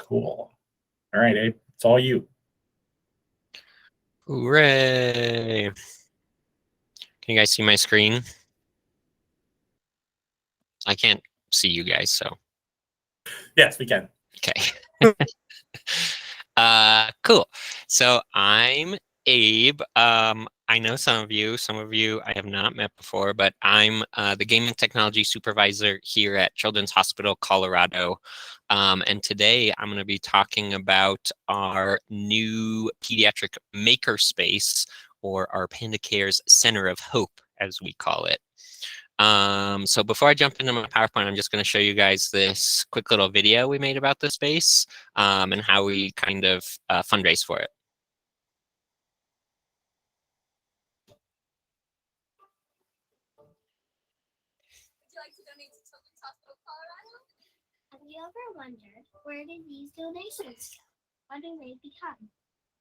Cool. All right, Abe, it's all you. Hooray! Can you guys see my screen? I can't see you guys, so. Yes, we can. Okay. Cool. So I'm Abe. I know some of you I have not met before, but I'm the gaming technology supervisor here at Children's Hospital Colorado. And today I'm going to be talking about our new pediatric makerspace, or our PandaCares Center of Hope, as we call it. So before I jump into my PowerPoint, I'm just going to show you guys this quick little video we made about the space and how we kind of fundraise for it. Would you like to donate to Children's Hospital Colorado? Have you ever wondered, where did these donations go? What do they become?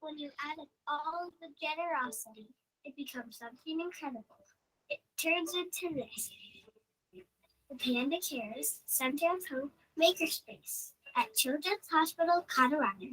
When you add up all of the generosity, it becomes something incredible. It turns into this. The PandaCares Center of Hope Makerspace at Children's Hospital Colorado.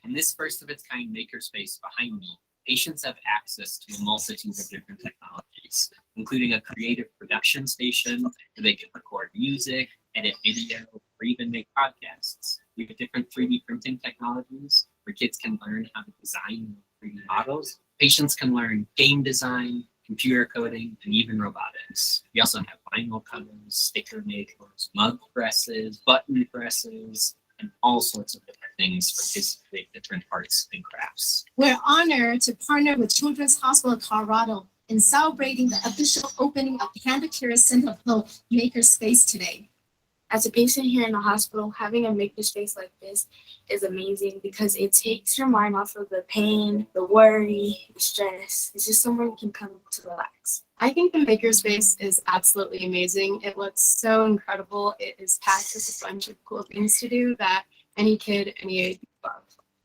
In this first of its kind makerspace behind me, patients have access to a multitude of different technologies, including a creative production station where they can record music, edit video, or even make podcasts. We have different 3D printing technologies where kids can learn how to design 3D models. Patients can learn game design, computer coding, and even robotics. We also have vinyl cutters, sticker makers, mug presses, button presses, and all sorts of different things for kids to make different arts and crafts. We're honored to partner with Children's Hospital Colorado in celebrating the official opening of PandaCares Center of Hope Makerspace today. As a patient here in the hospital, having a makerspace like this is amazing because it takes your mind off of the pain, the worry, the stress. It's just somewhere you can come to relax. I think the makerspace is absolutely amazing. It looks so incredible. It is packed with a bunch of cool things to do that any kid, any age love.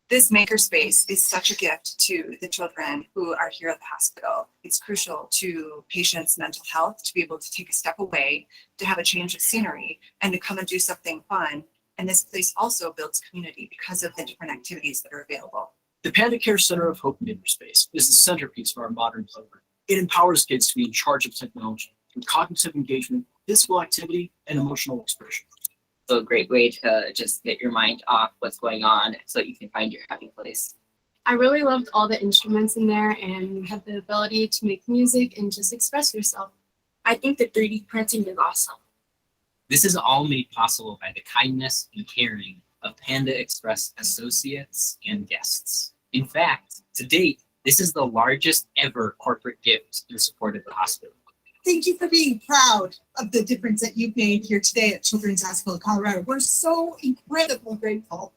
This makerspace is such a gift to the children who are here at the hospital. It's crucial to patients' mental health to be able to take a step away, to have a change of scenery, and to come and do something fun. And this place also builds community because of the different activities that are available. The PandaCares Center of Hope Makerspace is the centerpiece of our modern program. It empowers kids to be in charge of technology through cognitive engagement, physical activity, and emotional expression. So a great way to just get your mind off what's going on so that you can find your happy place. I really loved all the instruments in there, and you have the ability to make music and just express yourself. I think the 3D printing is awesome. This is all made possible by the kindness and caring of Panda Express associates and guests. In fact, to date, this is the largest ever corporate gift in support of the hospital. Thank you for being proud of the difference that you've made here today at Children's Hospital Colorado. We're so incredibly grateful.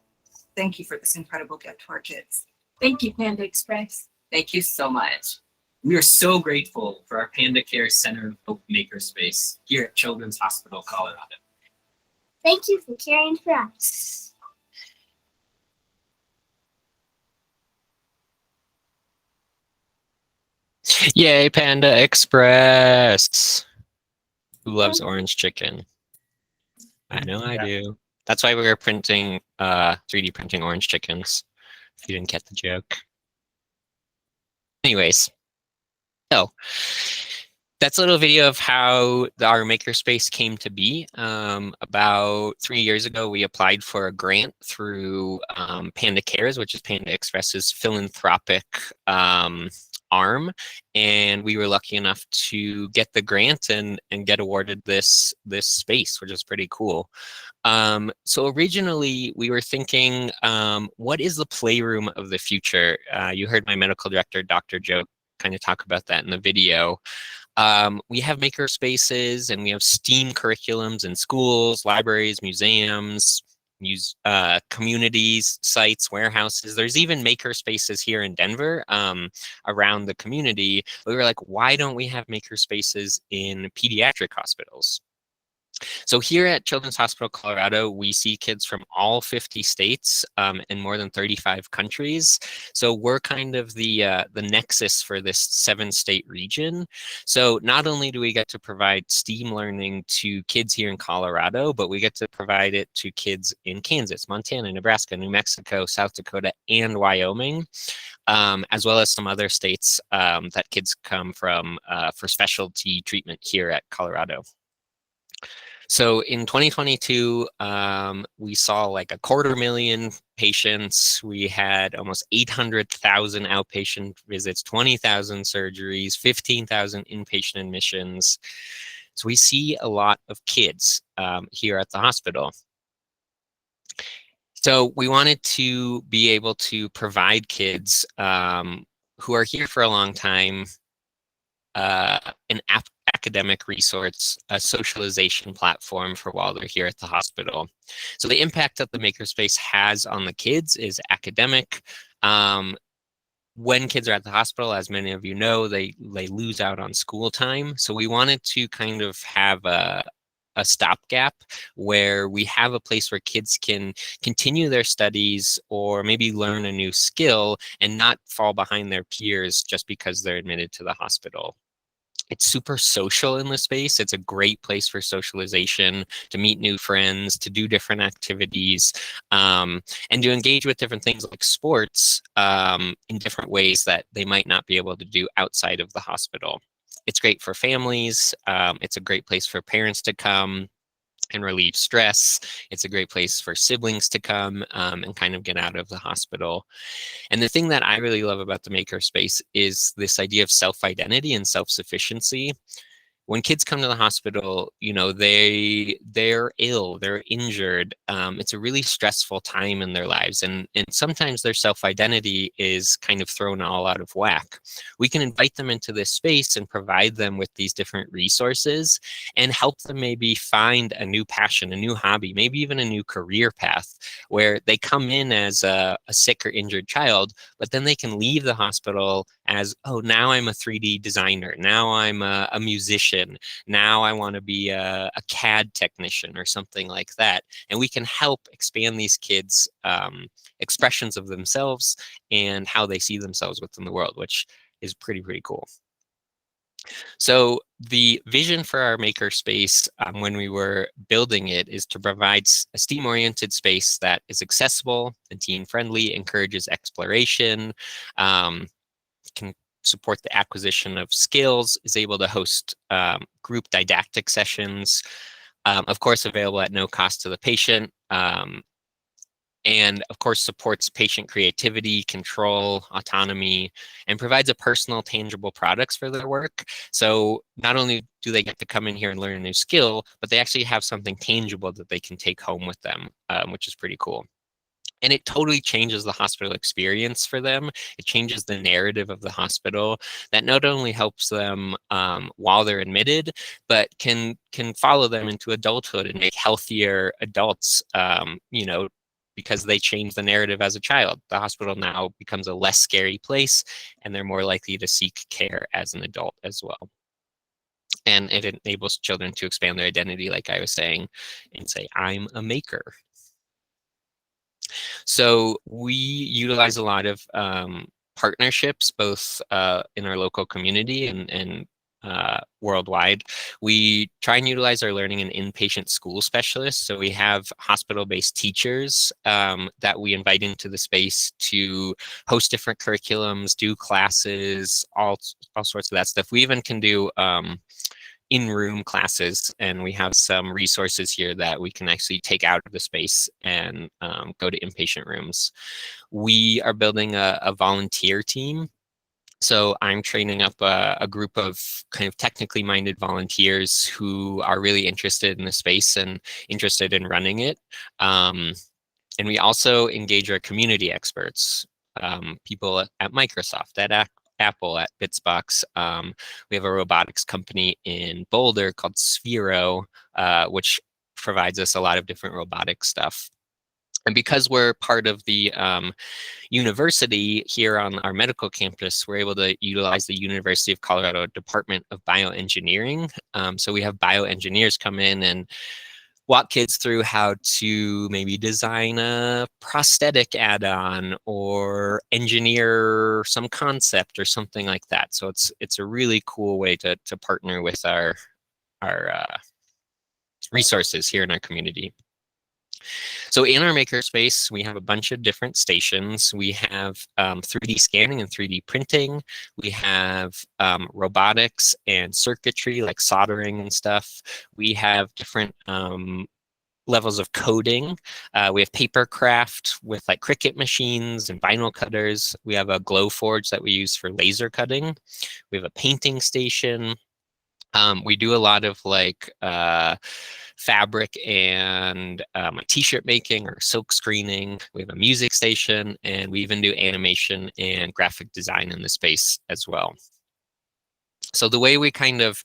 Thank you for this incredible gift to our kids. Thank you, Panda Express. Thank you so much. We are so grateful for our PandaCares Center of Hope Makerspace here at Children's Hospital Colorado. Thank you for caring for us. Yay, Panda Express! Who loves orange chicken? I know I do. That's why we were printing 3D printing orange chickens, if you didn't get the joke. Anyways, so that's a little video of how our makerspace came to be. About 3 years ago, we applied for a grant through PandaCares, which is Panda Express's philanthropic arm, and we were lucky enough to get the grant and get awarded this space, which is pretty cool. So originally we were thinking, what is the playroom of the future? You heard my medical director, Dr. Joe, kind of talk about that in the video. We have maker spaces and we have STEAM curriculums in schools, libraries, museums, communities, sites, warehouses. There's even maker spaces here in Denver around the community. We were like, why don't we have maker spaces in pediatric hospitals? So here at Children's Hospital Colorado, we see kids from all 50 states and more than 35 countries. So we're kind of the nexus for this 7-state region. So not only do we get to provide STEAM learning to kids here in Colorado, but we get to provide it to kids in Kansas, Montana, Nebraska, New Mexico, South Dakota, and Wyoming, as well as some other states that kids come from for specialty treatment here at Colorado. So in 2022, we saw like 250,000 patients. We had almost 800,000 outpatient visits, 20,000 surgeries, 15,000 inpatient admissions. So we see a lot of kids here at the hospital. So we wanted to be able to provide kids who are here for a long time an academic resource, a socialization platform for while they're here at the hospital. So the impact that the Makerspace has on the kids is academic. When kids are at the hospital, as many of you know, they lose out on school time. So we wanted to kind of have a stopgap where we have a place where kids can continue their studies or maybe learn a new skill and not fall behind their peers just because they're admitted to the hospital. It's super social in the space. It's a great place for socialization, to meet new friends, to do different activities, and to engage with different things like sports in different ways that they might not be able to do outside of the hospital. It's great for families. It's a great place for parents to come and relieve stress. It's a great place for siblings to come and kind of get out of the hospital. And the thing that I really love about the Makerspace is this idea of self-identity and self-sufficiency. When kids come to the hospital, you know, they're ill, they're injured. It's a really stressful time in their lives. And sometimes their self-identity is kind of thrown all out of whack. We can invite them into this space and provide them with these different resources and help them maybe find a new passion, a new hobby, maybe even a new career path where they come in as a sick or injured child, but then they can leave the hospital as, oh, now I'm a 3D designer. Now I'm a musician. Now I want to be a CAD technician or something like that. And we can help expand these kids' expressions of themselves and how they see themselves within the world, which is pretty cool. So the vision for our Makerspace when we were building it is to provide a STEAM-oriented space that is accessible and teen-friendly, encourages exploration, can support the acquisition of skills, is able to host group didactic sessions, of course available at no cost to the patient, and of course supports patient creativity, control, autonomy, and provides a personal, tangible products for their work. So not only do they get to come in here and learn a new skill, but they actually have something tangible that they can take home with them, which is pretty cool. And it totally changes the hospital experience for them. It changes the narrative of the hospital that not only helps them while they're admitted, but can follow them into adulthood and make healthier adults, you know, because they change the narrative as a child. The hospital now becomes a less scary place, and they're more likely to seek care as an adult as well. And it enables children to expand their identity, like I was saying, and say, I'm a maker. So we utilize a lot of partnerships, both in our local community and worldwide. We try and utilize our learning and inpatient school specialists. So we have hospital-based teachers that we invite into the space to host different curriculums, do classes, all sorts of that stuff. We even can do in-room classes, and we have some resources here that we can actually take out of the space and go to inpatient rooms. We are building a volunteer team. So I'm training up a group of kind of technically minded volunteers who are really interested in the space and interested in running it. And we also engage our community experts, people at Microsoft, at Apple, at Bitsbox. We have a robotics company in Boulder called Sphero, which provides us a lot of different robotic stuff. And because we're part of the university here on our medical campus, we're able to utilize the University of Colorado Department of Bioengineering. So we have bioengineers come in and walk kids through how to maybe design a prosthetic add-on or engineer some concept or something like that. So it's a really cool way to partner with our resources here in our community. So in our makerspace, we have a bunch of different stations. We have 3D scanning and 3D printing. We have robotics and circuitry like soldering and stuff. We have different levels of coding. We have paper craft with like Cricut machines and vinyl cutters. We have a glow forge that we use for laser cutting. We have a painting station. We do a lot of like fabric and t-shirt making or silk screening. We have a music station, and we even do animation and graphic design in the space as well. So the way we kind of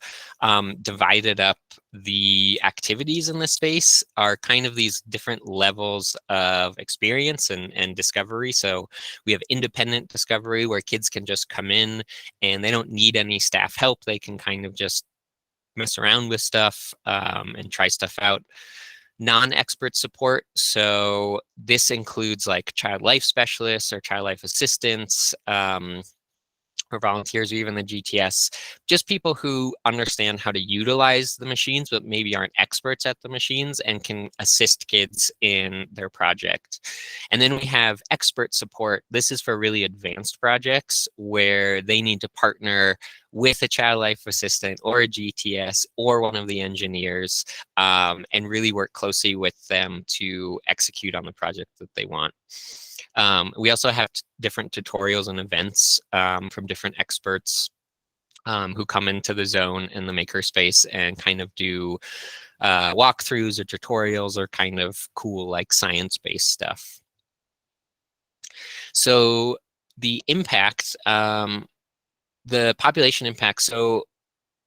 divided up the activities in the space are kind of these different levels of experience and discovery. So we have independent discovery where kids can just come in and they don't need any staff help. They can kind of just mess around with stuff and try stuff out. Non-expert support. So this includes like child life specialists or child life assistants, or volunteers, or even the GTS, just people who understand how to utilize the machines, but maybe aren't experts at the machines and can assist kids in their project. And then we have expert support. This is for really advanced projects where they need to partner with a child life assistant or a GTS or one of the engineers and really work closely with them to execute on the project that they want. We also have different tutorials and events from different experts who come into the zone in the makerspace and kind of do walkthroughs or tutorials or kind of cool like science-based stuff. So the impact, the population impact, so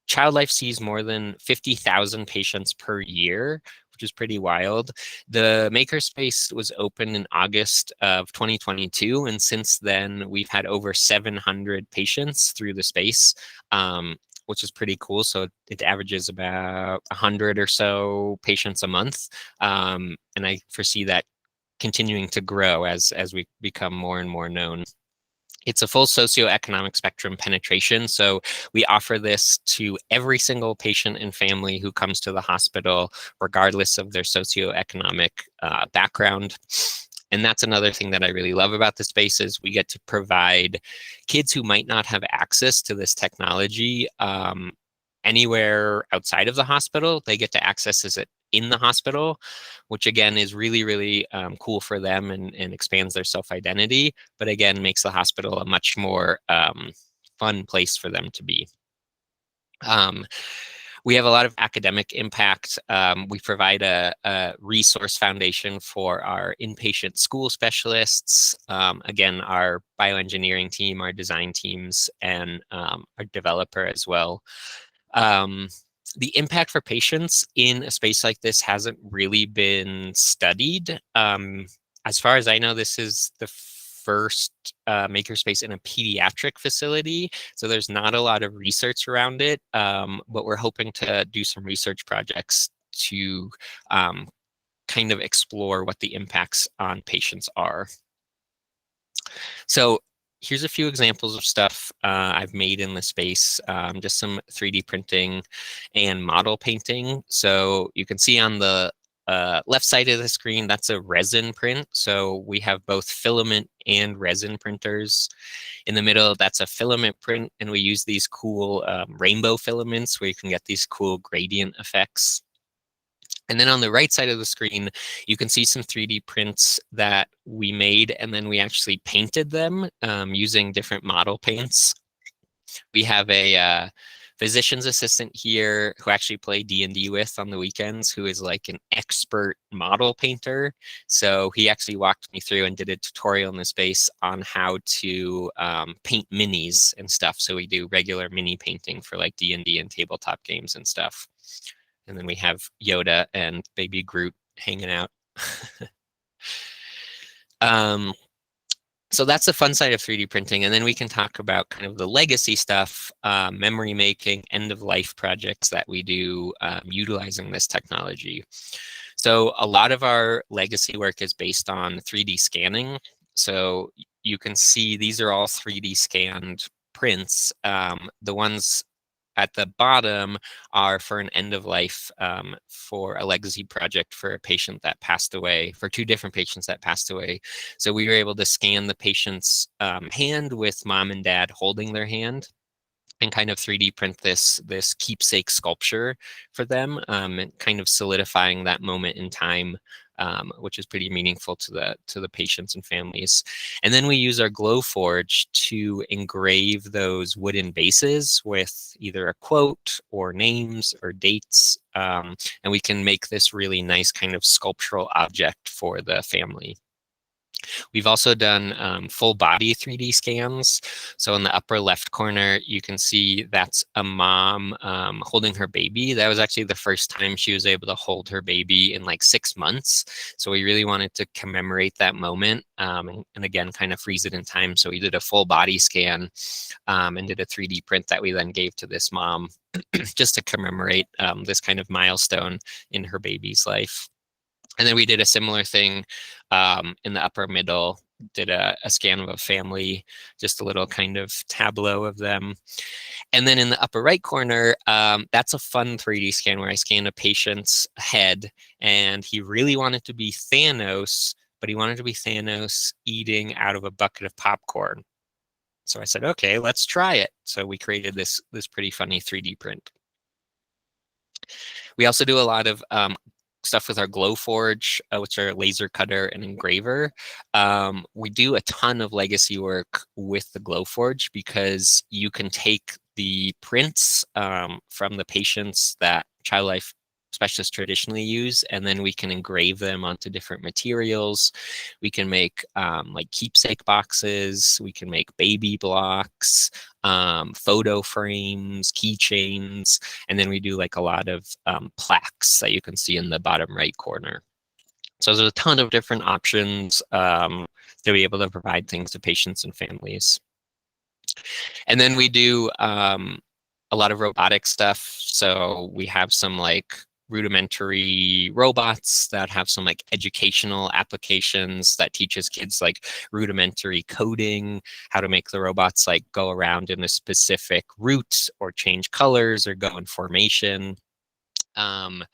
Child Life sees more than 50,000 patients per year, which is pretty wild. The makerspace was opened in August of 2022, and since then we've had over 700 patients through the space, which is pretty cool. So it averages about 100 or so patients a month, and I foresee that continuing to grow as we become more and more known. It's a full socioeconomic spectrum penetration. So we offer this to every single patient and family who comes to the hospital, regardless of their socioeconomic background. And that's another thing that I really love about the space is we get to provide kids who might not have access to this technology anywhere outside of the hospital. They get to access it in the hospital, which again is really, really cool for them and expands their self-identity, but again, makes the hospital a much more fun place for them to be. We have a lot of academic impact. We provide a resource foundation for our inpatient school specialists, again, our bioengineering team, our design teams, and our developer as well. The impact for patients in a space like this hasn't really been studied. As far as I know, this is the first makerspace in a pediatric facility, so there's not a lot of research around it, but we're hoping to do some research projects to kind of explore what the impacts on patients are. So here's a few examples of stuff I've made in the space, just some 3D printing and model painting. So you can see on the left side of the screen, that's a resin print. So we have both filament and resin printers. In the middle, that's a filament print, and we use these cool rainbow filaments where you can get these cool gradient effects. And then on the right side of the screen, you can see some 3D prints that we made, and then we actually painted them using different model paints. We have a physician's assistant here who actually play D&D with on the weekends, who is like an expert model painter. So he actually walked me through and did a tutorial in the space on how to paint minis and stuff. So we do regular mini painting for like D&D and tabletop games and stuff. And then we have Yoda and baby Groot hanging out. So that's the fun side of 3D printing. And then we can talk about kind of the legacy stuff, memory making, end of life projects that we do utilizing this technology. So a lot of our legacy work is based on 3D scanning. So you can see these are all 3D scanned prints. The ones at the bottom are for an end of life for a legacy project for a patient that passed away, for 2 different patients that passed away. So we were able to scan the patient's hand with mom and dad holding their hand and kind of 3D print this keepsake sculpture for them, and kind of solidifying that moment in time, which is pretty meaningful to the patients and families. And then we use our Glowforge to engrave those wooden bases with either a quote or names or dates, and we can make this really nice kind of sculptural object for the family. We've also done full body 3D scans. So in the upper left corner, you can see that's a mom holding her baby. That was actually the first time she was able to hold her baby in like 6 months. So we really wanted to commemorate that moment and again, kind of freeze it in time. So we did a full body scan and did a 3D print that we then gave to this mom just to commemorate this kind of milestone in her baby's life. And then we did a similar thing in the upper middle, did a scan of a family, just a little kind of tableau of them. And then in the upper right corner, that's a fun 3D scan where I scanned a patient's head, and he really wanted to be Thanos, but he wanted to be Thanos eating out of a bucket of popcorn. So I said, okay, let's try it. So we created this pretty funny 3D print. We also do a lot of stuff with our Glowforge, which are laser cutter and engraver. We do a ton of legacy work with the Glowforge because you can take the prints from the patients that child life specialists traditionally use, and then we can engrave them onto different materials. We can make like keepsake boxes, we can make baby blocks, photo frames, keychains, and then we do like a lot of plaques that you can see in the bottom right corner. So there's a ton of different options to be able to provide things to patients and families. And then we do a lot of robotic stuff. So we have some like rudimentary robots that have some like educational applications that teaches kids like rudimentary coding, how to make the robots like go around in a specific route or change colors or go in formation. And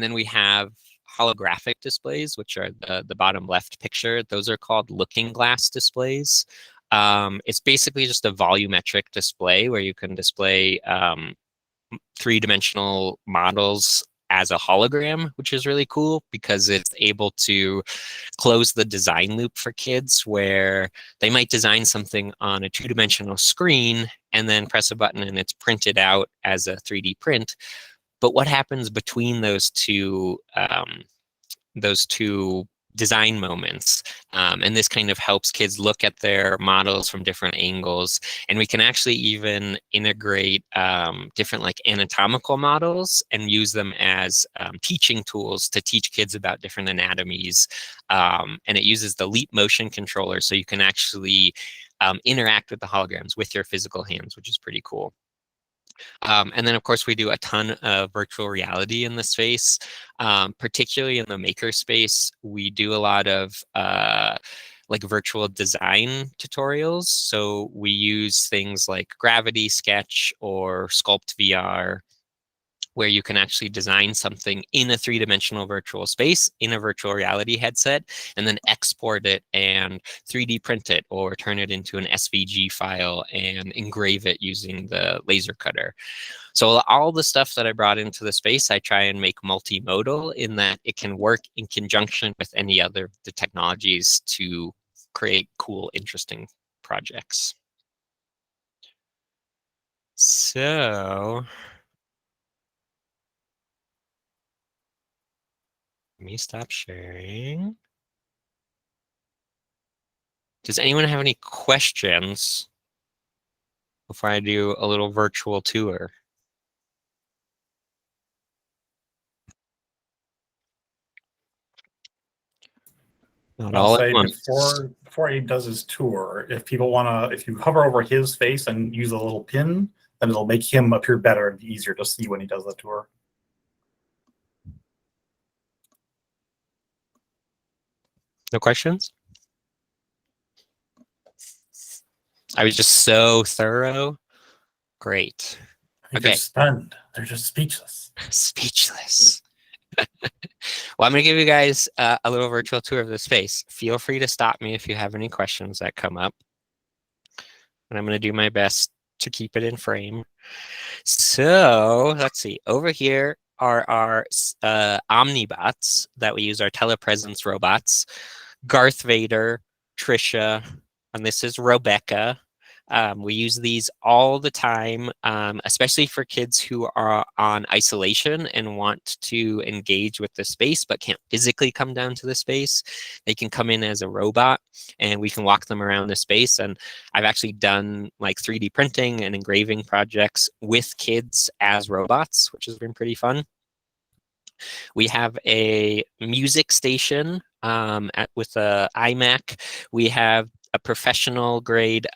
then we have holographic displays, which are the bottom left picture. Those are called looking glass displays. It's basically just a volumetric display where you can display 3-dimensional models as a hologram, which is really cool because it's able to close the design loop for kids where they might design something on a 2-dimensional screen and then press a button and it's printed out as a 3D print. But what happens between those two design moments? And this kind of helps kids look at their models from different angles. And we can actually even integrate different like anatomical models and use them as teaching tools to teach kids about different anatomies. And it uses the Leap motion controller, so you can actually interact with the holograms with your physical hands, which is pretty cool. And then, of course, we do a ton of virtual reality in the space, particularly in the maker space. We do a lot of like virtual design tutorials. So we use things like Gravity Sketch or Sculpt VR, where you can actually design something in a 3-dimensional virtual space in a virtual reality headset, and then export it and 3D print it or turn it into an SVG file and engrave it using the laser cutter. So all the stuff that I brought into the space, I try and make multimodal in that it can work in conjunction with any other the technologies to create cool, interesting projects. So let me stop sharing. Does anyone have any questions before I do a little virtual tour? Not I'll all at say once. before Abe does his tour, if people want to, if you hover over his face and use a little pin, then it'll make him appear better and easier to see when he does the tour. No questions? I was just so thorough. Great. I think Okay. they're stunned. They're just speechless. Speechless. Well, I'm going to give you guys a little virtual tour of the space. Feel free to stop me if you have any questions that come up. And I'm going to do my best to keep it in frame. So let's see. Over here are our Omnibots that we use, our telepresence robots. Garth Vader, Trisha, and this is Rebecca. We use these all the time, especially for kids who are on isolation and want to engage with the space but can't physically come down to the space. They can come in as a robot and we can walk them around the space. And I've actually done like 3D printing and engraving projects with kids as robots, which has been pretty fun. We have a music station with a iMac. We have a professional grade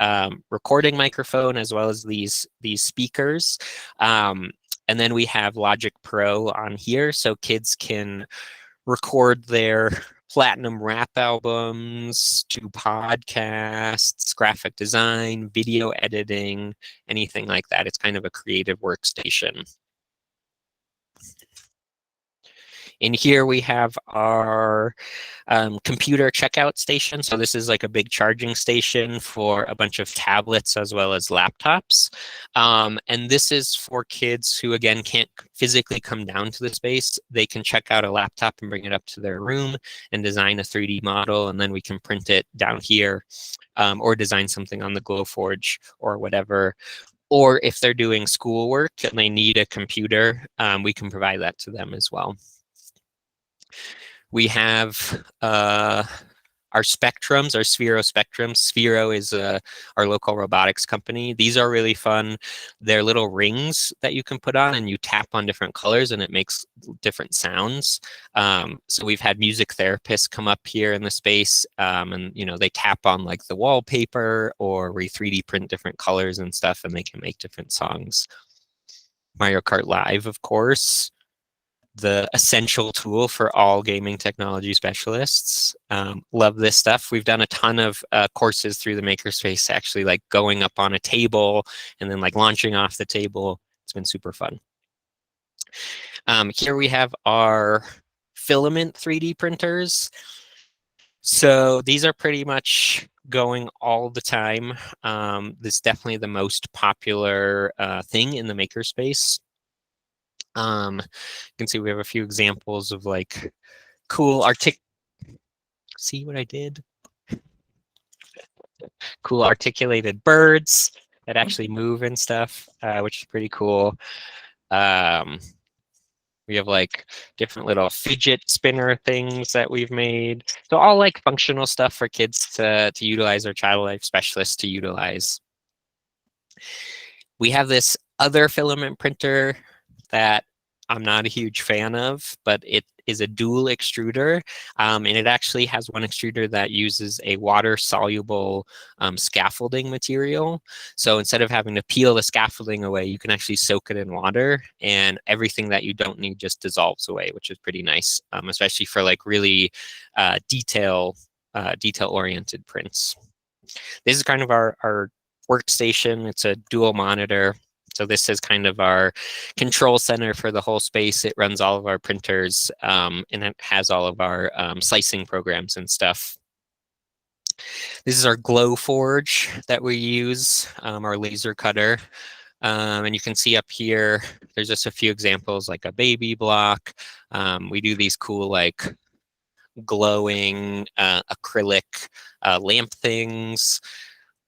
recording microphone, as well as these speakers. And then we have Logic Pro on here, so kids can record their platinum rap albums, to podcasts, graphic design, video editing, anything like that. It's kind of a creative workstation. In here we have our computer checkout station. So this is like a big charging station for a bunch of tablets as well as laptops. And this is for kids who, again, can't physically come down to the space. They can check out a laptop and bring it up to their room and design a 3D model, and then we can print it down here or design something on the Glowforge or whatever. Or if they're doing schoolwork and they need a computer, we can provide that to them as well. We have our Spectrums, our Sphero Spectrums. Sphero is our local robotics company. These are really fun. They're little rings that you can put on and you tap on different colors and it makes different sounds. So we've had music therapists come up here in the space and they tap on like the wallpaper, or we 3D print different colors and stuff and they can make different songs. Mario Kart Live, of course. The essential tool for all gaming technology specialists. Love this stuff. We've done a ton of courses through the Makerspace, actually like going up on a table and then like launching off the table. It's been super fun. Here we have our filament 3D printers. So these are pretty much going all the time. This is definitely the most popular thing in the Makerspace. You can see we have a few examples of like cool see what I did? Cool articulated birds that actually move and stuff, which is pretty cool. We have like different little fidget spinner things that we've made. So all like functional stuff for kids to utilize, or child life specialists to utilize. We have this other filament printer that I'm not a huge fan of, but it is a dual extruder. And it actually has one extruder that uses a water-soluble scaffolding material. So instead of having to peel the scaffolding away, you can actually soak it in water, and everything that you don't need just dissolves away, which is pretty nice, especially for like really detail-oriented prints. This is kind of our workstation. It's a dual monitor. So this is kind of our control center for the whole space. It runs all of our printers and it has all of our slicing programs and stuff. This is our Glowforge that we use, our laser cutter. And you can see up here, there's just a few examples like a baby block. We do these cool like glowing acrylic lamp things,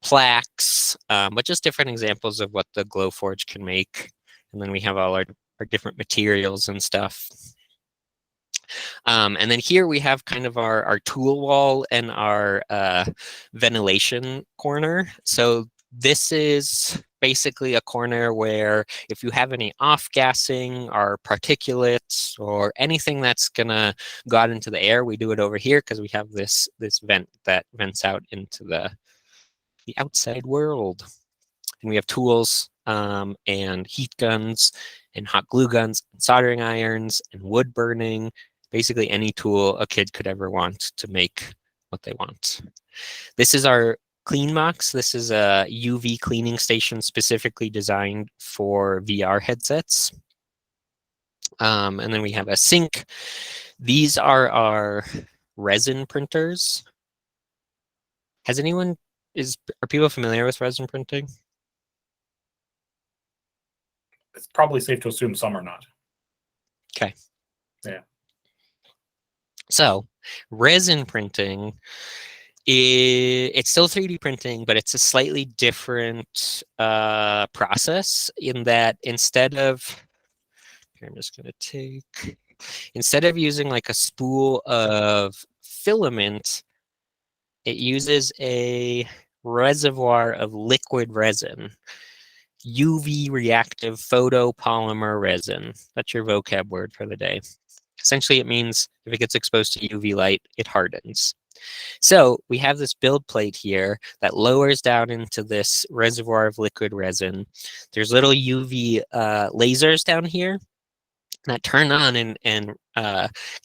plaques, but just different examples of what the Glowforge can make. And then we have all our different materials and stuff. And then here we have kind of our tool wall and our ventilation corner. So this is basically a corner where if you have any off-gassing or particulates or anything that's gonna go out into the air, we do it over here because we have this vent that vents out into the outside world. And we have tools and heat guns and hot glue guns, and soldering irons and wood burning, basically any tool a kid could ever want to make what they want. This is our CleanBox. This is a UV cleaning station specifically designed for VR headsets. And then we have a sink. These are our resin printers. Are people familiar with resin printing? It's probably safe to assume some are not. Okay. Yeah. So resin printing, it's still 3D printing, but it's a slightly different process in that instead of using like a spool of filament, it uses a reservoir of liquid resin, UV reactive photopolymer resin. That's your vocab word for the day. Essentially, it means if it gets exposed to UV light, it hardens. So we have this build plate here that lowers down into this reservoir of liquid resin. There's little UV lasers down here that turn on and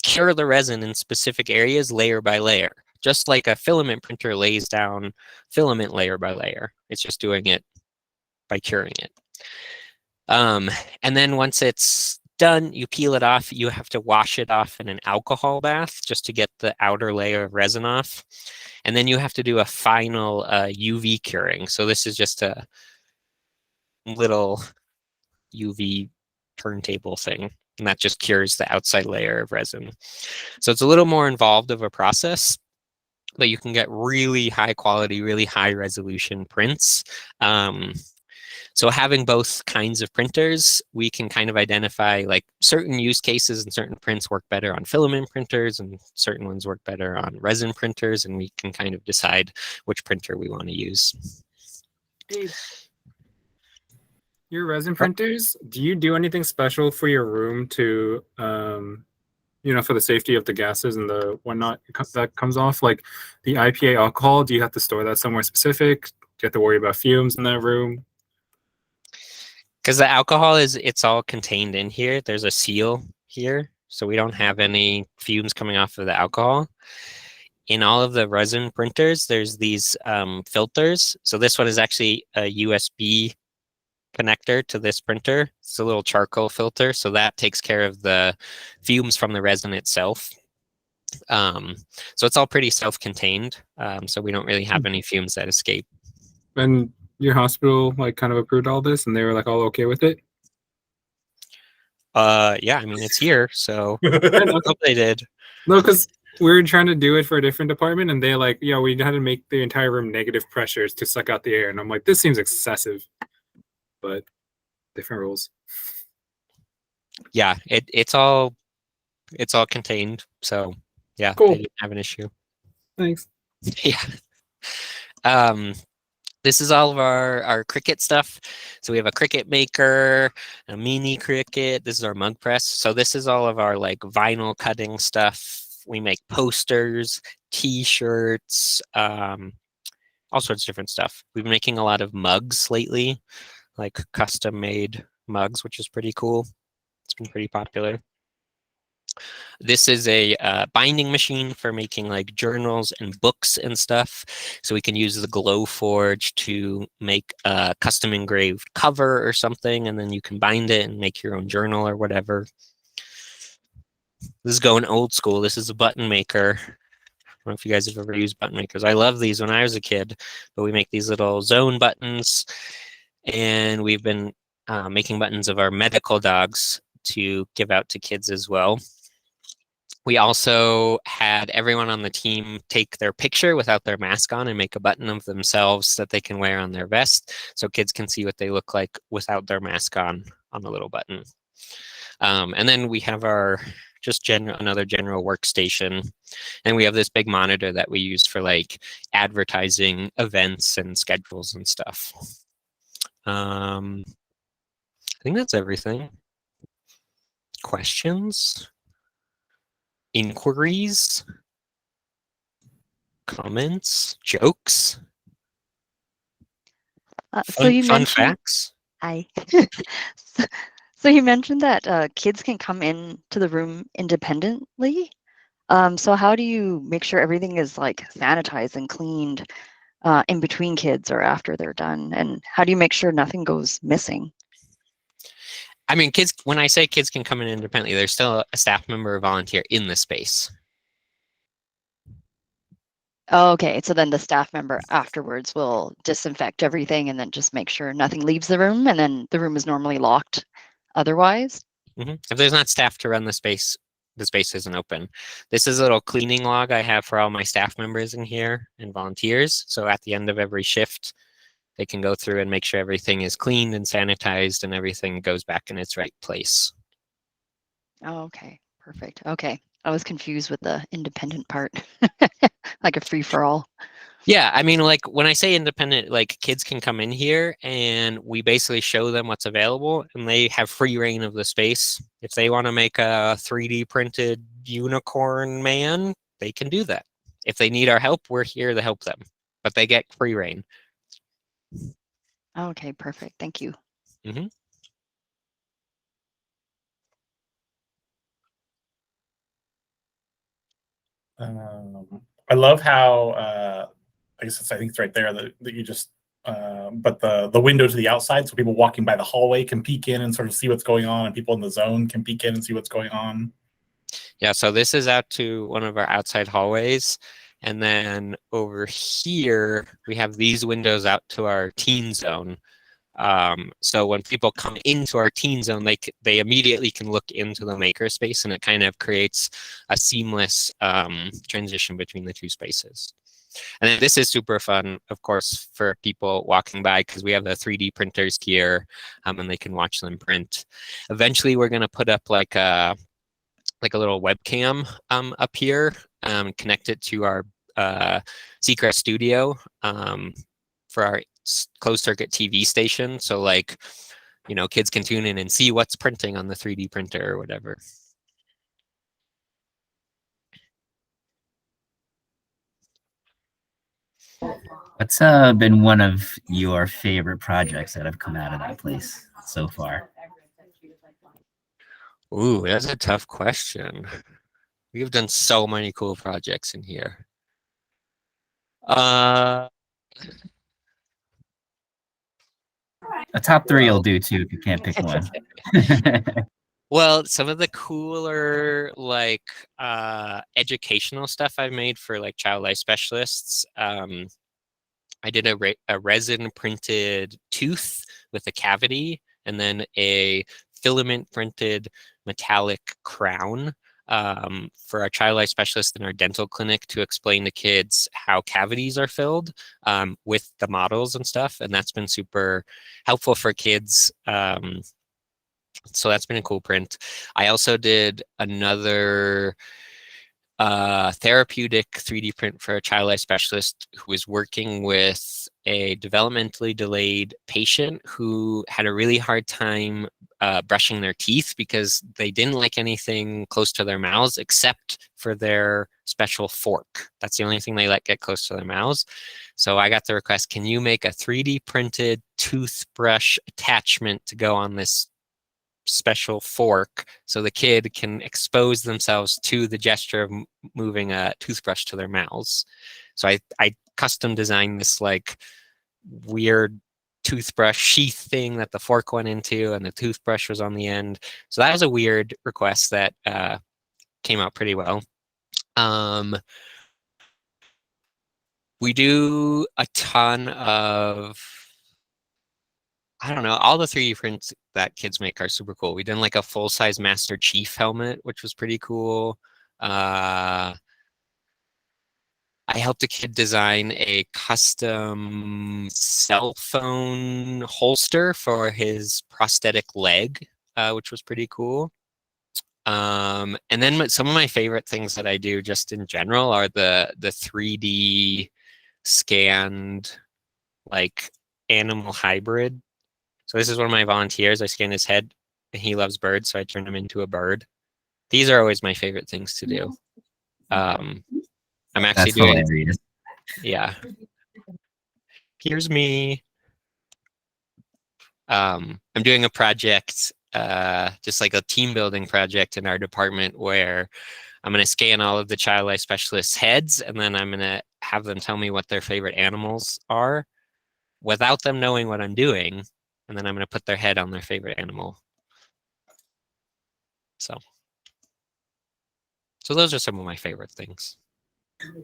cure the resin in specific areas layer by layer, just like a filament printer lays down filament layer by layer. It's just doing it by curing it. And then once it's done, you peel it off. You have to wash it off in an alcohol bath just to get the outer layer of resin off. And then you have to do a final UV curing. So this is just a little UV turntable thing, and that just cures the outside layer of resin. So it's a little more involved of a process, but you can get really high quality, really high resolution prints. So having both kinds of printers, we can kind of identify like certain use cases and certain prints work better on filament printers and certain ones work better on resin printers, and we can kind of decide which printer we want to use. Hey, your resin printers, do you do anything special for your room to, for the safety of the gases and the whatnot that comes off? Like the IPA alcohol, do you have to store that somewhere specific? Do you have to worry about fumes in that room? Because the alcohol it's all contained in here. There's a seal here, so we don't have any fumes coming off of the alcohol. In all of the resin printers, there's these filters. So this one is actually a USB connector to this printer. It's a little charcoal filter, so that takes care of the fumes from the resin itself. So it's all pretty self-contained, so we don't really have any fumes that escape. And your hospital like kind of approved all this and they were like all okay with it? Yeah, I mean it's here, so I hope they did. No, because we were trying to do it for a different department and they're like, yeah, we had to make the entire room negative pressures to suck out the air. And I'm like, this seems excessive. But different rules. Yeah, it's all contained, so yeah, cool. They didn't have an issue. Thanks. Yeah. This is all of our Cricut stuff. So we have a Cricut maker, a mini Cricut. This is our mug press. So this is all of our like vinyl cutting stuff. We make posters, T-shirts, all sorts of different stuff. We've been making a lot of mugs lately, like custom made mugs, which is pretty cool. It's been pretty popular. This is a binding machine for making like journals and books and stuff. So we can use the Glowforge to make a custom engraved cover or something, and then you can bind it and make your own journal or whatever. This is going old school. This is a button maker. I don't know if you guys have ever used button makers. I love these when I was a kid, but we make these little zone buttons, and we've been making buttons of our medical dogs to give out to kids as well. We also had everyone on the team take their picture without their mask on and make a button of themselves that they can wear on their vest so kids can see what they look like without their mask on the little button. And then we have our another general workstation, and we have this big monitor that we use for like advertising events and schedules and stuff. I think that's everything. Questions? Inquiries? Comments? Jokes? So you Fun mentioned facts? so, so you mentioned that kids can come in to the room independently. So how do you make sure everything is like sanitized and cleaned in between kids or after they're done? And how do you make sure nothing goes missing? I mean, kids, when I say kids can come in independently, there's still a staff member or volunteer in the space. Oh, okay, so then the staff member afterwards will disinfect everything and then just make sure nothing leaves the room, and then the room is normally locked otherwise? If there's not staff to run the space isn't open. This is a little cleaning log I have for all my staff members in here and volunteers. So at the end of every shift, they can go through and make sure everything is cleaned and sanitized and everything goes back in its right place. Oh, okay, perfect. Okay, I was confused with the independent part, like a free for all. Yeah, I mean, like when I say independent, like kids can come in here and we basically show them what's available and they have free reign of the space. If they want to make a 3D printed unicorn man, they can do that. If they need our help, we're here to help them, but they get free reign. Okay, perfect. Thank you. I love how I guess I think it's right there that you just but the window to the outside, so people walking by the hallway can peek in and sort of see what's going on, and people in the zone can peek in and see what's going on. Yeah, so this is out to one of our outside hallways. And then over here, we have these windows out to our teen zone. So when people come into our teen zone, they immediately can look into the makerspace, and it kind of creates a seamless transition between the two spaces. And then this is super fun, of course, for people walking by because we have the 3D printers here, and they can watch them print. Eventually, we're going to put up like a little webcam up here, connect it to our Seacrest studio for our closed circuit TV station. So like, you know, kids can tune in and see what's printing on the 3D printer or whatever. What's been one of your favorite projects that have come out of that place so far? Ooh, that's a tough question. We've done so many cool projects in here. A top three will do too if you can't pick one. Well, some of the cooler like educational stuff I've made for like child life specialists. I did a resin printed tooth with a cavity, and then a filament printed metallic crown for our child life specialist in our dental clinic to explain to kids how cavities are filled with the models and stuff. And that's been super helpful for kids. So that's been a cool print. I also did another therapeutic 3D print for a child life specialist who was working with a developmentally delayed patient who had a really hard time brushing their teeth because they didn't like anything close to their mouths except for their special fork. That's the only thing they let get close to their mouths. So I got the request, can you make a 3D printed toothbrush attachment to go on this special fork so the kid can expose themselves to the gesture of moving a toothbrush to their mouths. So I custom designed this like weird toothbrush sheath thing that the fork went into and the toothbrush was on the end. So that was a weird request that came out pretty well. We do a ton of, I don't know, all the 3D prints that kids make are super cool. We did like a full-size Master Chief helmet, which was pretty cool. I helped a kid design a custom cell phone holster for his prosthetic leg, which was pretty cool. And then some of my favorite things that I do just in general are the 3D scanned like animal hybrid So this is one of my volunteers. I scanned his head, and he loves birds, so I turned him into a bird. These are always my favorite things to do. I'm actually That's doing, hilarious. yeah. Here's me. I'm doing a project, just like a team building project in our department, where I'm going to scan all of the child life specialists' heads, and then I'm going to have them tell me what their favorite animals are without them knowing what I'm doing. And then I'm going to put their head on their favorite animal. So those are some of my favorite things.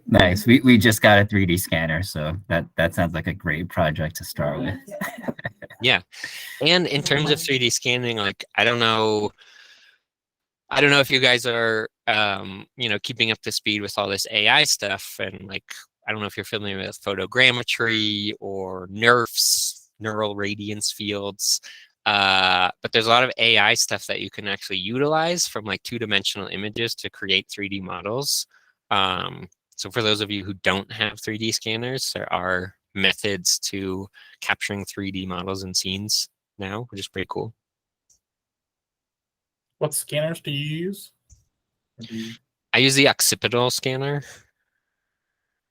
Nice. We just got a 3D scanner, so that sounds like a great project to start with. Yeah. And in terms of 3D scanning, like, I don't know if you guys are, keeping up to speed with all this AI stuff. And like, I don't know if you're familiar with photogrammetry or NERFs, neural radiance fields. But there's a lot of AI stuff that you can actually utilize from like 2-dimensional images to create 3D models. So for those of you who don't have 3D scanners, there are methods to capturing 3D models and scenes now, which is pretty cool. What scanners do you use? I use the occipital scanner,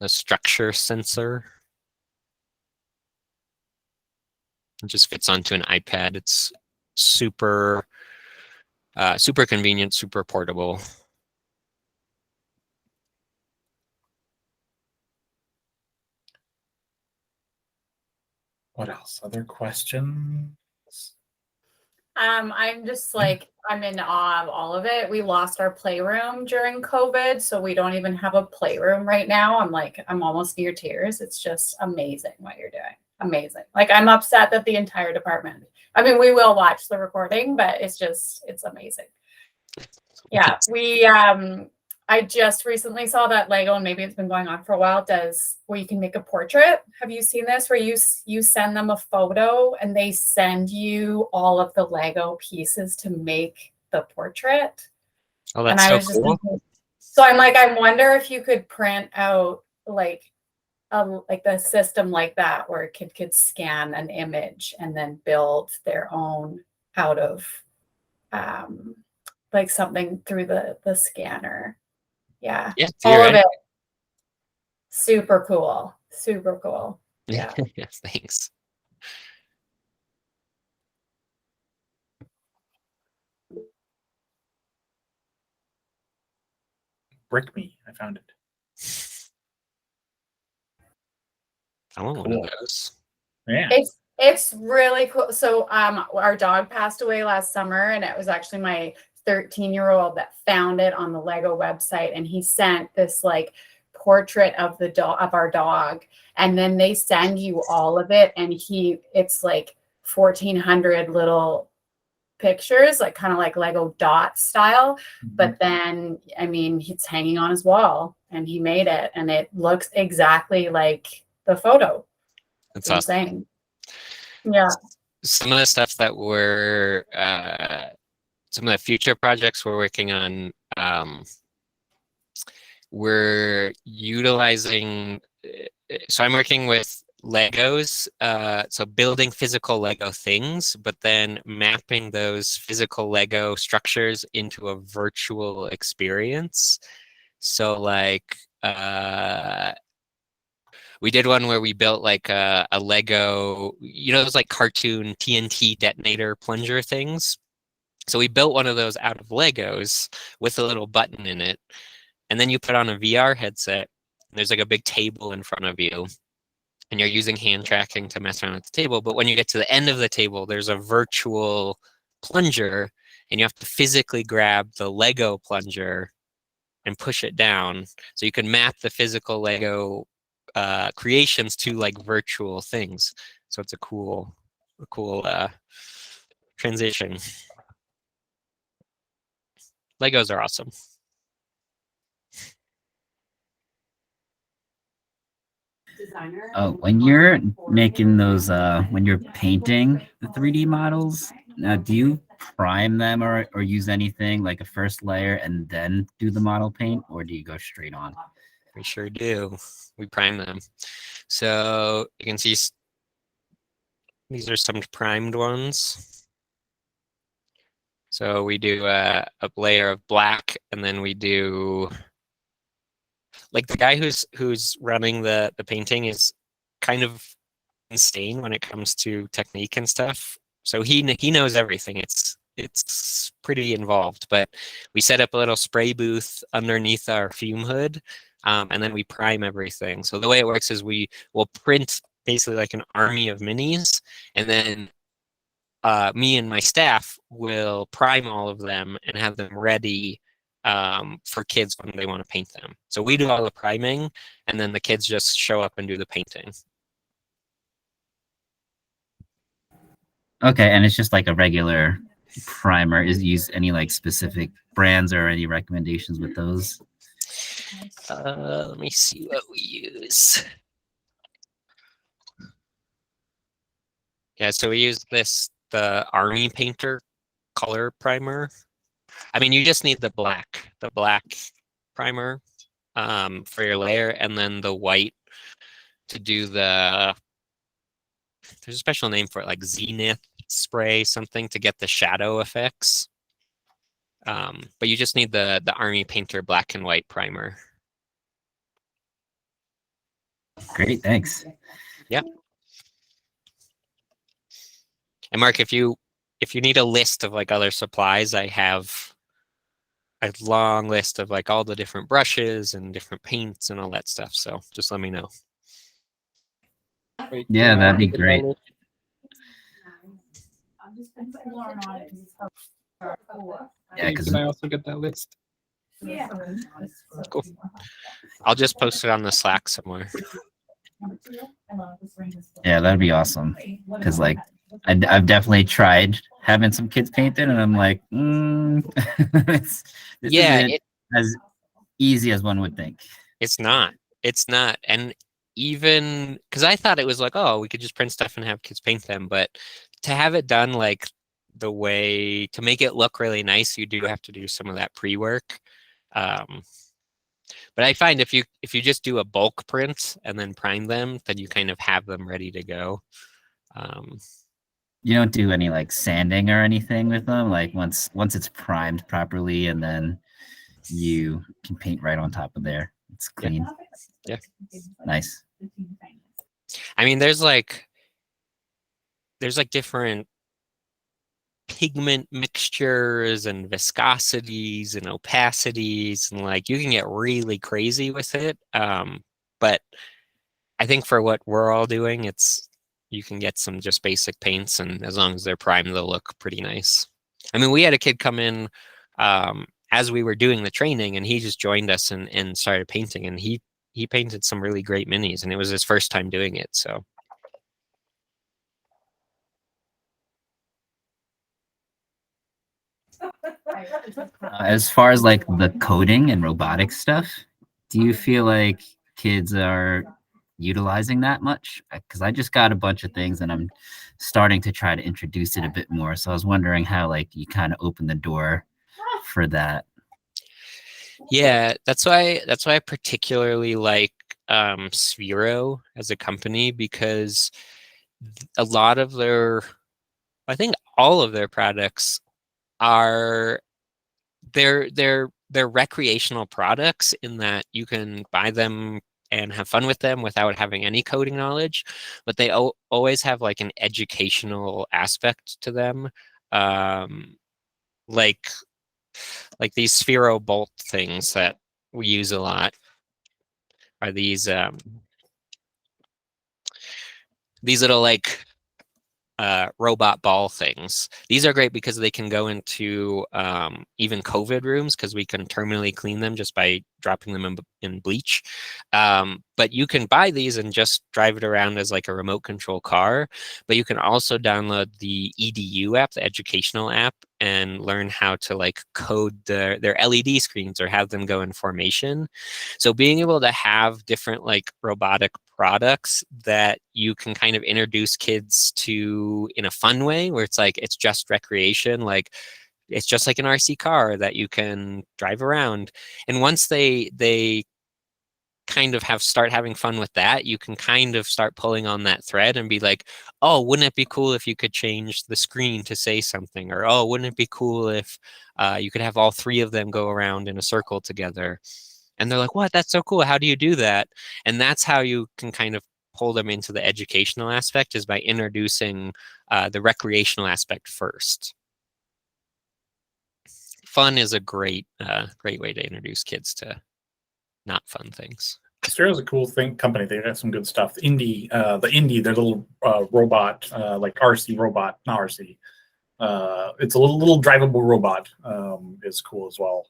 the structure sensor. It just fits onto an iPad. It's super convenient, super portable. What else? Other questions? I'm just like, I'm in awe of all of it. We lost our playroom during COVID, so we don't even have a playroom right now. I'm almost near tears. It's just amazing what you're doing. Amazing. Like, I'm upset that the entire department, I mean, we will watch the recording, but it's amazing. Yeah, I just recently saw that Lego, and maybe it's been going on for a while, where you can make a portrait. Have you seen this? Where you send them a photo and they send you all of the Lego pieces to make the portrait. Oh, that's so cool. So I wonder if you could print out like the system like that, where a kid could scan an image and then build their own out of like something through the scanner. Yeah, all of it. Super cool. Super cool. Yeah. Yes, thanks. Brick Me. I found it. I want one of those. Yeah. It's really cool. So our dog passed away last summer, and it was actually my 13-year-old that found it on the Lego website, and he sent this like portrait of our dog, and then they send you all of it, and it's like 1,400 little pictures, like kind of like Lego dot style. But then, I mean, it's hanging on his wall, and he made it, and it looks exactly like the photo. That's awesome. Insane. Yeah. Some of the stuff that we're some of the future projects we're working on, we're utilizing, so I'm working with Legos, so building physical Lego things, but then mapping those physical Lego structures into a virtual experience. So like, we did one where we built like a Lego, those like cartoon TNT detonator plunger things. So we built one of those out of Legos with a little button in it. And then you put on a VR headset. And there's like a big table in front of you. And you're using hand tracking to mess around at the table. But when you get to the end of the table, there's a virtual plunger. And you have to physically grab the Lego plunger and push it down. So you can map the physical Lego creations to like virtual things. So it's a cool transition. Legos are awesome. When you're making those, when you're painting the 3D models, do you prime them or use anything like a first layer and then do the model paint, or do you go straight on? We sure do. We prime them. So you can see These are some primed ones. So we do a layer of black, and then we do, like, the guy who's running the painting is kind of insane when it comes to technique and stuff. So he knows everything. It's pretty involved, but we set up a little spray booth underneath our fume hood, and then we prime everything. So the way it works is we will print basically like an army of minis, and then me and my staff will prime all of them and have them ready for kids when they want to paint them. So we do all the priming, and then the kids just show up and do the painting. Okay, and it's just like a regular primer. Is use any like specific brands or any recommendations with those? Let me see what we use. Yeah, so we use the Army Painter color primer. I mean, you just need the black primer for your layer, and then the white to do there's a special name for it, like Zenith spray, something to get the shadow effects. But you just need the Army Painter black and white primer. Great, thanks. Yep. And Mark, if you need a list of like other supplies, I have a long list of like all the different brushes and different paints and all that stuff. So just let me know. Yeah, that'd be great. Yeah, because Can I also get that list? Cool. I'll just post it on the Slack somewhere. yeah, that'd be awesome. Because like I've definitely tried having some kids painted, and I'm like, this isn't as easy as one would think. It's not. And even because I thought it was like, oh, we could just print stuff and have kids paint them, but to have it done like the way to make it look really nice, you do have to do some of that pre-work. But I find if you just do a bulk print and then prime them, then you kind of have them ready to go. You don't do any like sanding or anything with them, like once it's primed properly, and then you can paint right on top of there. It's clean. Yeah. Nice. I mean, there's like different pigment mixtures and viscosities and opacities, and like you can get really crazy with it. But I think for what we're all doing, you can get some just basic paints, and as long as they're primed, they'll look pretty nice. I mean, we had a kid come in as we were doing the training, and he just joined us and started painting, and he painted some really great minis, and it was his first time doing it. So as far as like the coding and robotics stuff, do you feel like kids are utilizing that much? Because I just got a bunch of things and I'm starting to try to introduce it a bit more. So I was wondering how like you kind of open the door for that. yeah, that's why I particularly like Sphero as a company, because a lot of I think all of their products are they're recreational products, in that you can buy them and have fun with them without having any coding knowledge, but they always have like an educational aspect to them. Like these Sphero bolt things that we use a lot are these little like robot ball things. These are great because they can go into even COVID rooms, because we can terminally clean them just by dropping them in bleach. But you can buy these and just drive it around as like a remote control car. But you can also download the EDU app, the educational app, and learn how to like code their LED screens or have them go in formation. So being able to have different like robotic products that you can kind of introduce kids to in a fun way, where it's like it's just recreation, like it's just like an RC car that you can drive around. And once they kind of start having fun with that, you can kind of start pulling on that thread and be like, oh, wouldn't it be cool if you could change the screen to say something? Or, oh, wouldn't it be cool if you could have all three of them go around in a circle together? And they're like, what? That's so cool. How do you do that? And that's how you can kind of pull them into the educational aspect, is by introducing the recreational aspect first. Fun is a great way to introduce kids to not fun things. Astera's a cool company. They got some good stuff. The Indie, their little robot, like RC robot, not RC. It's a little drivable robot. Is cool as well.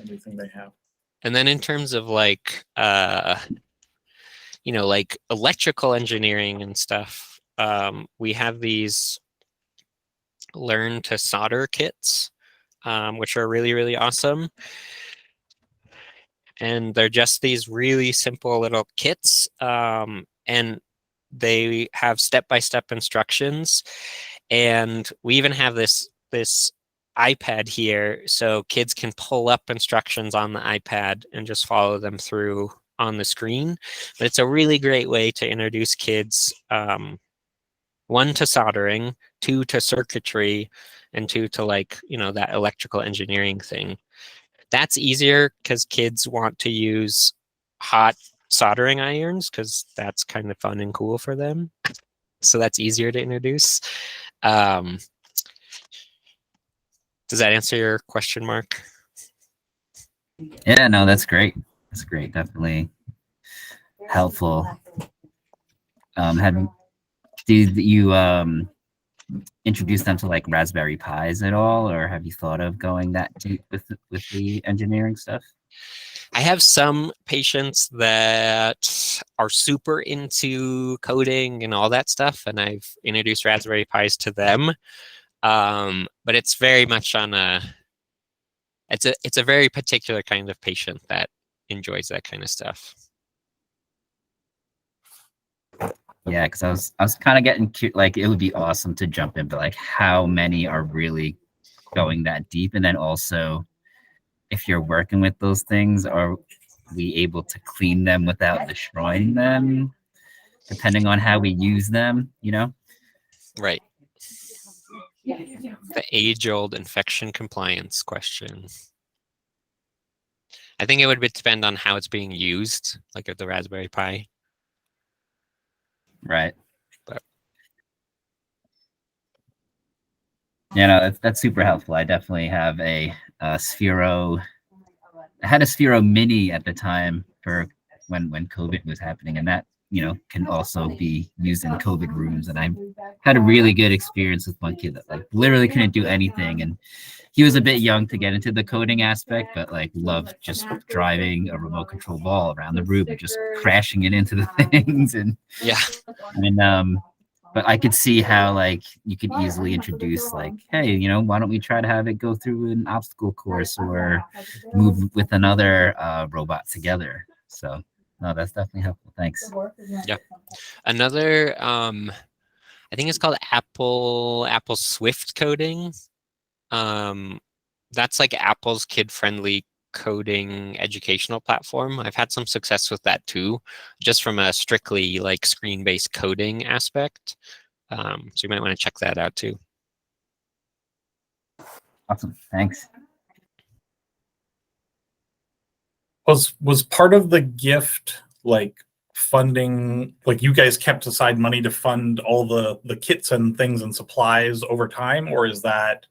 Anything they have. And then in terms of like, like electrical engineering and stuff, we have these learn to solder kits, which are really, really awesome. And they're just these really simple little kits, and they have step-by-step instructions. And we even have this iPad here, so kids can pull up instructions on the iPad and just follow them through on the screen. But it's a really great way to introduce kids, 1, to soldering, 2, to circuitry, and 2, to that electrical engineering thing. That's easier because kids want to use hot soldering irons because that's kind of fun and cool for them. So that's easier to introduce. Does that answer your question, Mark? Yeah, no, that's great. That's great. Definitely helpful. Do you introduce them to like Raspberry Pis at all, or have you thought of going that deep with the engineering stuff? I have some patients that are super into coding and all that stuff, and I've introduced Raspberry Pis to them. But it's very much it's a very particular kind of patient that enjoys that kind of stuff. Yeah, because I was kind of getting like, it would be awesome to jump in, but like how many are really going that deep? And then also, if you're working with those things, are we able to clean them without destroying them, depending on how we use them, Right. The age-old infection compliance question. I think it would depend on how it's being used, like at the Raspberry Pi. Right. But yeah, no, that's super helpful. I definitely have a Sphero. I had a Sphero Mini at the time for when COVID was happening, and that can also be used in COVID rooms. And I had a really good experience with one kid that like literally couldn't do anything, and he was a bit young to get into the coding aspect, but like loved just driving a remote control ball around the room and just crashing it into the things. And yeah, but I could see how like you could easily introduce like, hey, why don't we try to have it go through an obstacle course or move with another robot together. So no, that's definitely helpful. Thanks. Yeah. Another, I think it's called Apple Swift coding. That's like Apple's kid-friendly coding educational platform. I've had some success with that too, just from a strictly like screen-based coding aspect. So you might want to check that out too. Awesome. Thanks. Was part of the gift like funding, like you guys kept aside money to fund all the kits and things and supplies over time, or is that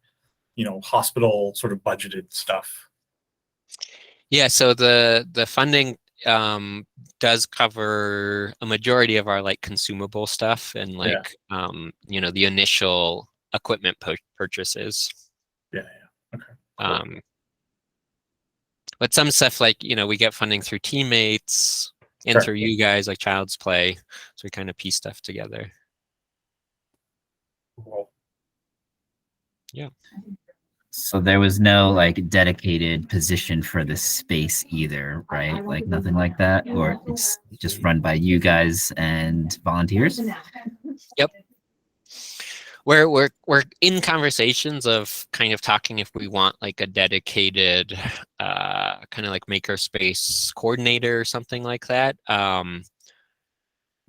hospital sort of budgeted stuff? Yeah, so the funding does cover a majority of our like consumable stuff and like the initial equipment purchases. Yeah. Okay. Cool. But some stuff like we get funding through teammates and through you guys, like Child's Play, so we kind of piece stuff together. Cool. Yeah. So there was no like dedicated position for the space either, right? Like nothing like that, or it's just run by you guys and volunteers? Yep. we're in conversations of kind of talking if we want like a dedicated kind of like makerspace coordinator or something like that.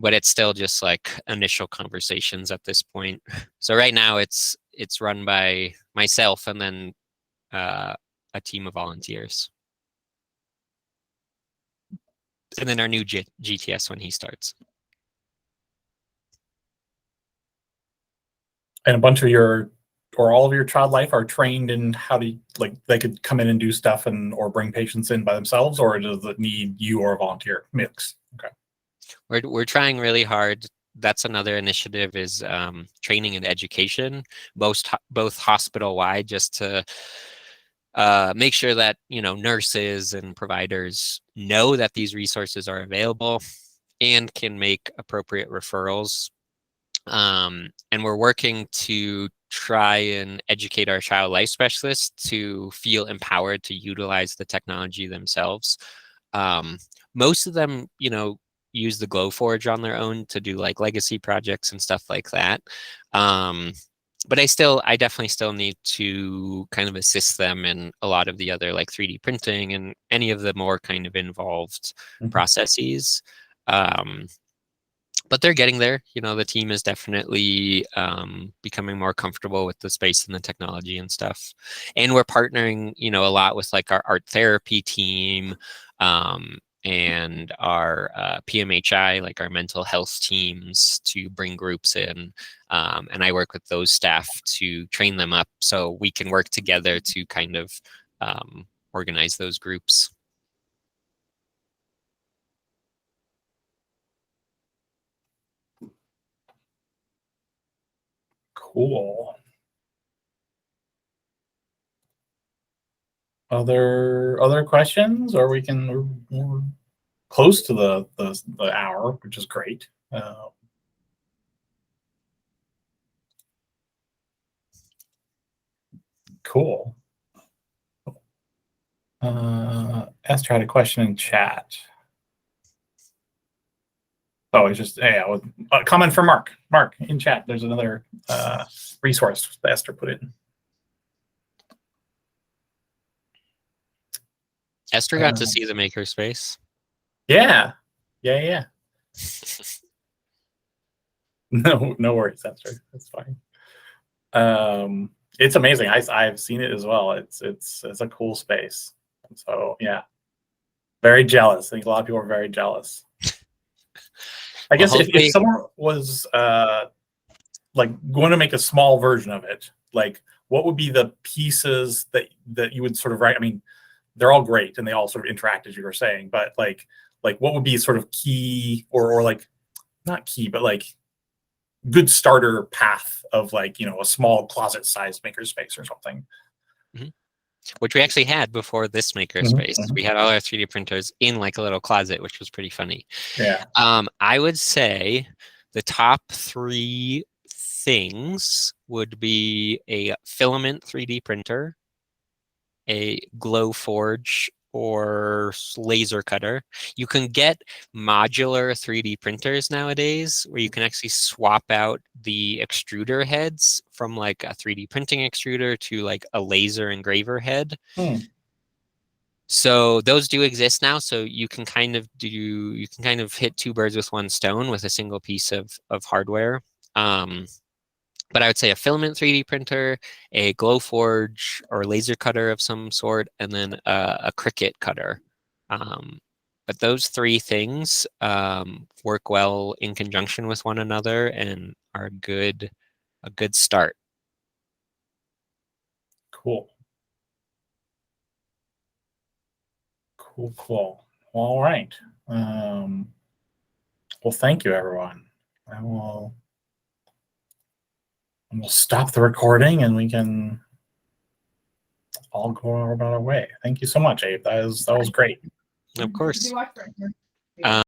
But it's still just like initial conversations at this point. So right now it's run by myself and then a team of volunteers. And then our new GTS when he starts. And a bunch of your, or all of your child life are trained in how to, like, they could come in and do stuff and or bring patients in by themselves, or does it need you or a volunteer mix? Okay. We're trying really hard. That's another initiative is training and education, both hospital wide, just to make sure that nurses and providers know that these resources are available and can make appropriate referrals. And we're working to try and educate our child life specialists to feel empowered to utilize the technology themselves. Most of them, use the Glowforge on their own to do like legacy projects and stuff like that. But I definitely still need to kind of assist them in a lot of the other like 3D printing and any of the more kind of involved processes. But they're getting there. The team is definitely becoming more comfortable with the space and the technology and stuff. And we're partnering, a lot with like our art therapy team and our PMHI, like our mental health teams, to bring groups in. And I work with those staff to train them up so we can work together to kind of organize those groups. Cool. Other questions, or we're close to the hour, which is great. Cool. Esther had a question in chat. Oh, it's just a comment from Mark. Mark in chat. There's another resource that Esther put in. Esther got to see the makerspace. Yeah. No worries, Esther. That's fine. It's amazing. I've seen it as well. It's a cool space. And so yeah, very jealous. I think a lot of people are very jealous. I guess if someone was like going to make a small version of it, like what would be the pieces that you would sort of write? I mean, they're all great and they all sort of interact as you were saying, but like what would be sort of key or like not key, but like good starter path of like, a small closet sized makerspace or something. Which we actually had before this makerspace. We had all our 3D printers in like a little closet, which was pretty funny. Yeah. I would say the top 3 things would be a filament 3D printer, a Glowforge or laser cutter. You can get modular 3D printers nowadays where you can actually swap out the extruder heads from like a 3D printing extruder to like a laser engraver head. So those do exist now. So you can kind of hit 2 birds with 1 stone with a single piece of hardware. But I would say a filament 3D printer, a Glowforge or laser cutter of some sort, and then a Cricut cutter. But those 3 things work well in conjunction with one another and are a good start. Cool. All right. Well, thank you, everyone. We'll stop the recording and we can all go about our way. Thank you so much, Abe. That was great. Of course.